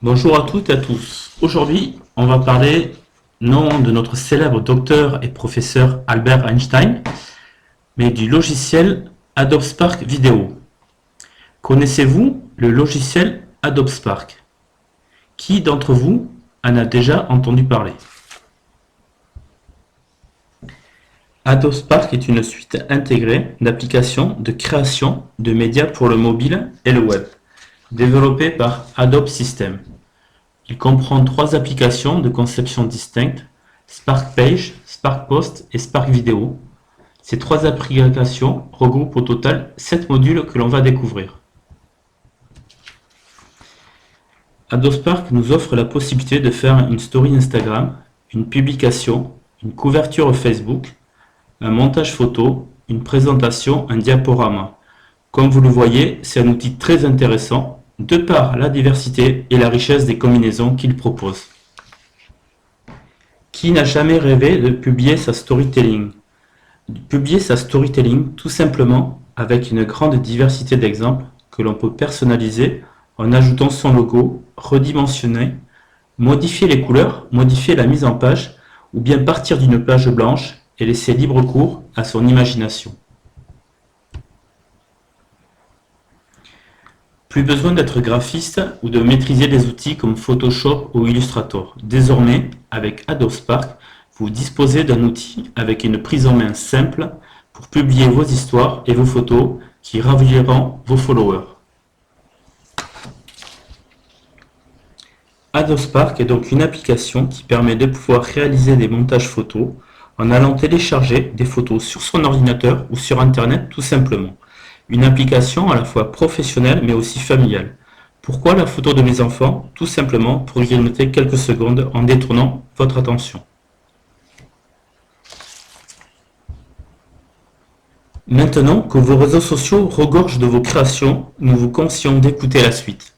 Bonjour à toutes et à tous. Aujourd'hui, on va parler non de notre célèbre docteur et professeur Albert Einstein, mais du logiciel Adobe Spark Video. Connaissez-vous le logiciel Adobe Spark? Qui d'entre vous en a déjà entendu parler? Adobe Spark est une suite intégrée d'applications de création de médias pour le mobile et le web, développée par Adobe Systems. Il comprend trois applications de conception distinctes: Spark Page, Spark Post et Spark Video. Ces trois applications regroupent au total 7 modules que l'on va découvrir. Adobe Spark nous offre la possibilité de faire une story Instagram, une publication, une couverture Facebook, un montage photo, une présentation, un diaporama. Comme vous le voyez, c'est un outil très intéressant de par la diversité et la richesse des combinaisons qu'il propose. Qui n'a jamais rêvé de publier sa storytelling? Publier sa storytelling tout simplement avec une grande diversité d'exemples que l'on peut personnaliser en ajoutant son logo, redimensionner, modifier les couleurs, modifier la mise en page ou bien partir d'une page blanche et laisser libre cours à son imagination. Plus besoin d'être graphiste ou de maîtriser des outils comme Photoshop ou Illustrator. Désormais, avec Adobe Spark, vous disposez d'un outil avec une prise en main simple pour publier vos histoires et vos photos qui raviront vos followers. Adobe Spark est donc une application qui permet de pouvoir réaliser des montages photos en allant télécharger des photos sur son ordinateur ou sur Internet tout simplement. Une application à la fois professionnelle mais aussi familiale. Pourquoi la photo de mes enfants? Tout simplement pour grignoter quelques secondes en détournant votre attention. Maintenant que vos réseaux sociaux regorgent de vos créations, nous vous conseillons d'écouter la suite.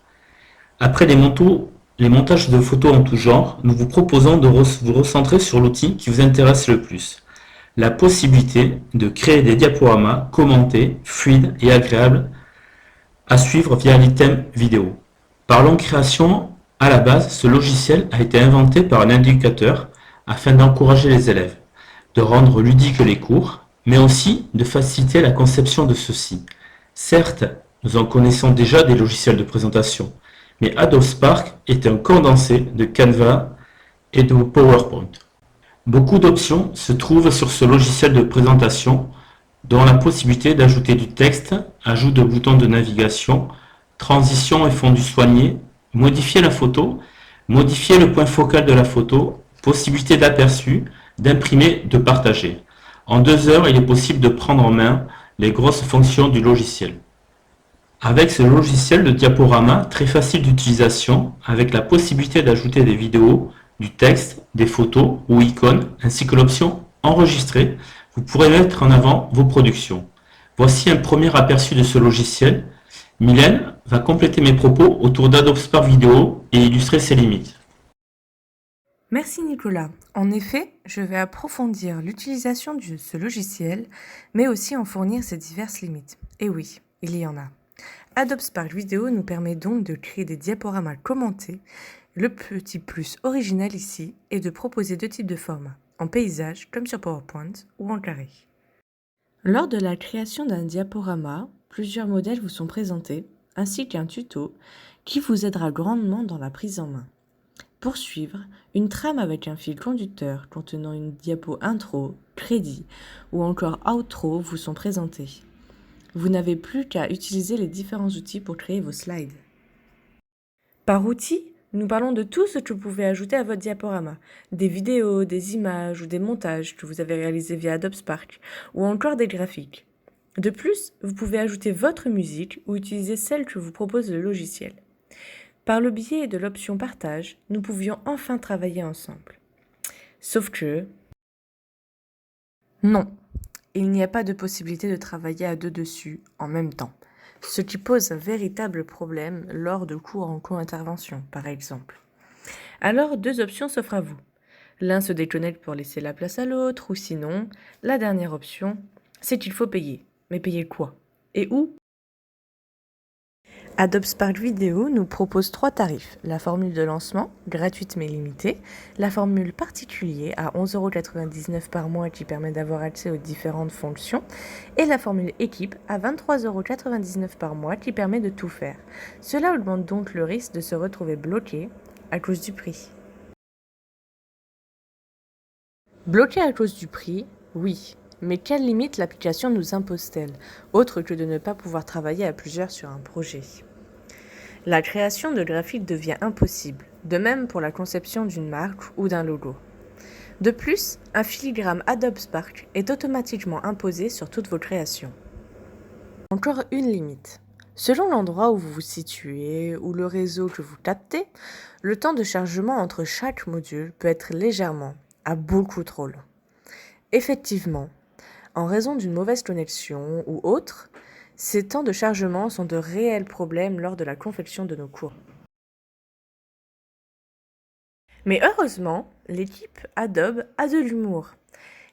Après les montages de photos en tout genre, nous vous proposons de vous recentrer sur l'outil qui vous intéresse le plus. La possibilité de créer des diaporamas commentés, fluides et agréables à suivre via l'item vidéo. Parlons création. À la base, ce logiciel a été inventé par un éducateur afin d'encourager les élèves, de rendre ludiques les cours, mais aussi de faciliter la conception de ceux-ci. Certes, nous en connaissons déjà des logiciels de présentation, mais Adobe Spark est un condensé de Canva et de PowerPoint. Beaucoup d'options se trouvent sur ce logiciel de présentation, dont la possibilité d'ajouter du texte, ajout de boutons de navigation, transition et fondu soigné, modifier la photo, modifier le point focal de la photo, possibilité d'aperçu, d'imprimer, de partager. En 2 heures, il est possible de prendre en main les grosses fonctions du logiciel. Avec ce logiciel de diaporama très facile d'utilisation, avec la possibilité d'ajouter des vidéos, du texte, des photos ou icônes, ainsi que l'option enregistrer, vous pourrez mettre en avant vos productions. Voici un premier aperçu de ce logiciel. Mylène va compléter mes propos autour d'Adobe Spark Video et illustrer ses limites. Merci Nicolas. En effet, je vais approfondir l'utilisation de ce logiciel, mais aussi en fournir ses diverses limites. Et oui, il y en a. Adobe Spark Video nous permet donc de créer des diaporamas commentés. Le petit plus original ici est de proposer deux types de formats, en paysage comme sur PowerPoint ou en carré. Lors de la création d'un diaporama, plusieurs modèles vous sont présentés, ainsi qu'un tuto qui vous aidera grandement dans la prise en main. Pour suivre, une trame avec un fil conducteur contenant une diapo intro, crédit ou encore outro vous sont présentés. Vous n'avez plus qu'à utiliser les différents outils pour créer vos slides. Par outil, nous parlons de tout ce que vous pouvez ajouter à votre diaporama. Des vidéos, des images ou des montages que vous avez réalisés via Adobe Spark ou encore des graphiques. De plus, vous pouvez ajouter votre musique ou utiliser celle que vous propose le logiciel. Par le biais de l'option partage, nous pouvions enfin travailler ensemble. Sauf que... non, il n'y a pas de possibilité de travailler à deux dessus en même temps, ce qui pose un véritable problème lors de cours en co-intervention, par exemple. Alors, deux options s'offrent à vous. L'un se déconnecte pour laisser la place à l'autre, ou sinon, la dernière option, c'est qu'il faut payer. Mais payer quoi? Et où? Adobe Spark Video nous propose 3 tarifs. La formule de lancement, gratuite mais limitée, la formule particulier à 11,99 € par mois qui permet d'avoir accès aux différentes fonctions, et la formule équipe à 23,99 € par mois qui permet de tout faire. Cela augmente donc le risque de se retrouver bloqué à cause du prix. Bloqué à cause du prix, oui. Mais quelles limites l'application nous impose-t-elle, autre que de ne pas pouvoir travailler à plusieurs sur un projet? La création de graphiques devient impossible, de même pour la conception d'une marque ou d'un logo. De plus, un filigrane Adobe Spark est automatiquement imposé sur toutes vos créations. Encore une limite. Selon l'endroit où vous vous situez ou le réseau que vous captez, le temps de chargement entre chaque module peut être légèrement, à beaucoup trop long. Effectivement, en raison d'une mauvaise connexion ou autre, ces temps de chargement sont de réels problèmes lors de la confection de nos cours. Mais heureusement, l'équipe Adobe a de l'humour.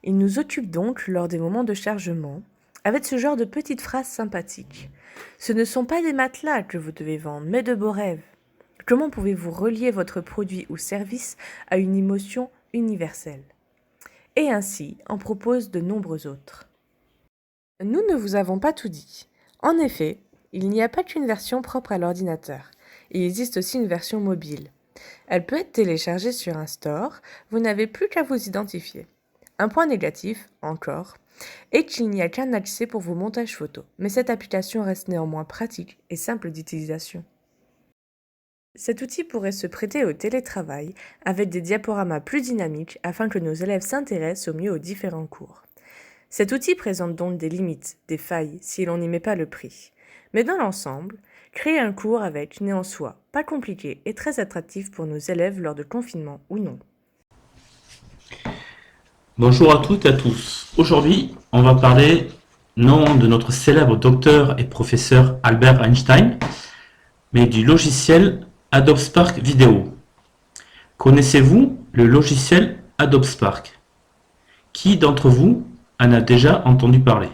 Il nous occupe donc lors des moments de chargement avec ce genre de petites phrases sympathiques. Ce ne sont pas des matelas que vous devez vendre, mais de beaux rêves. Comment pouvez-vous relier votre produit ou service à une émotion universelle? Et ainsi en propose de nombreux autres. Nous ne vous avons pas tout dit. En effet, il n'y a pas qu'une version propre à l'ordinateur. Il existe aussi une version mobile. Elle peut être téléchargée sur un store, vous n'avez plus qu'à vous identifier. Un point négatif, encore, est qu'il n'y a qu'un accès pour vos montages photos, mais cette application reste néanmoins pratique et simple d'utilisation. Cet outil pourrait se prêter au télétravail avec des diaporamas plus dynamiques afin que nos élèves s'intéressent au mieux aux différents cours. Cet outil présente donc des limites, des failles, si l'on n'y met pas le prix. Mais dans l'ensemble, créer un cours avec n'est en soi pas compliqué et très attractif pour nos élèves lors de confinement ou non. Bonjour à toutes et à tous. Aujourd'hui, on va parler non de notre célèbre docteur et professeur Albert Einstein, mais du logiciel Adobe Spark Video. Connaissez-vous le logiciel Adobe Spark? Qui d'entre vous en a déjà entendu parler?